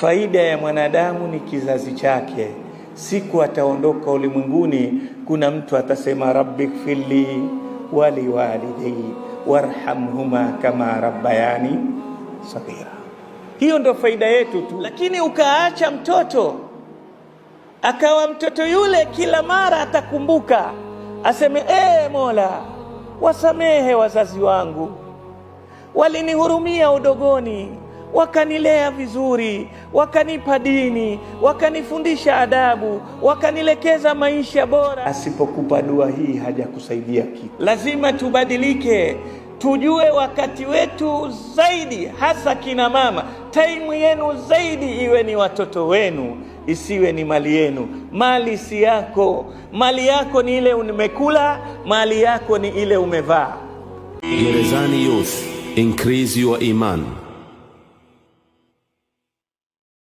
faida ya mwanadamu ni kizazi chake. Siku ataondoka ulimwenguni, kuna mtu atasema rabbighfirli wali walidayya warhamhuma kama rabbayani saghira. Hiyo ndo faida yetu tu. Lakini ukaacha mtoto, akawa mtoto yule kila mara atakumbuka aseme, Mola, wasamehe wazazi wangu, walinihurumia udogoni, wakanilea vizuri, wakanipa dini, wakanifundisha adabu, wakanilekeza maisha bora. Asipokupa dua hii hajakusaidia kitu. Lazima tubadilike, tujue wakati wetu zaidi, hasa kina mama, taimu yenu zaidi iwe ni watoto wenu, isiwe ni mali yenu. Mali si yako, mali yako ni ile umekula, mali yako ni ile umevaa. Gerezani Youth, increase your iman.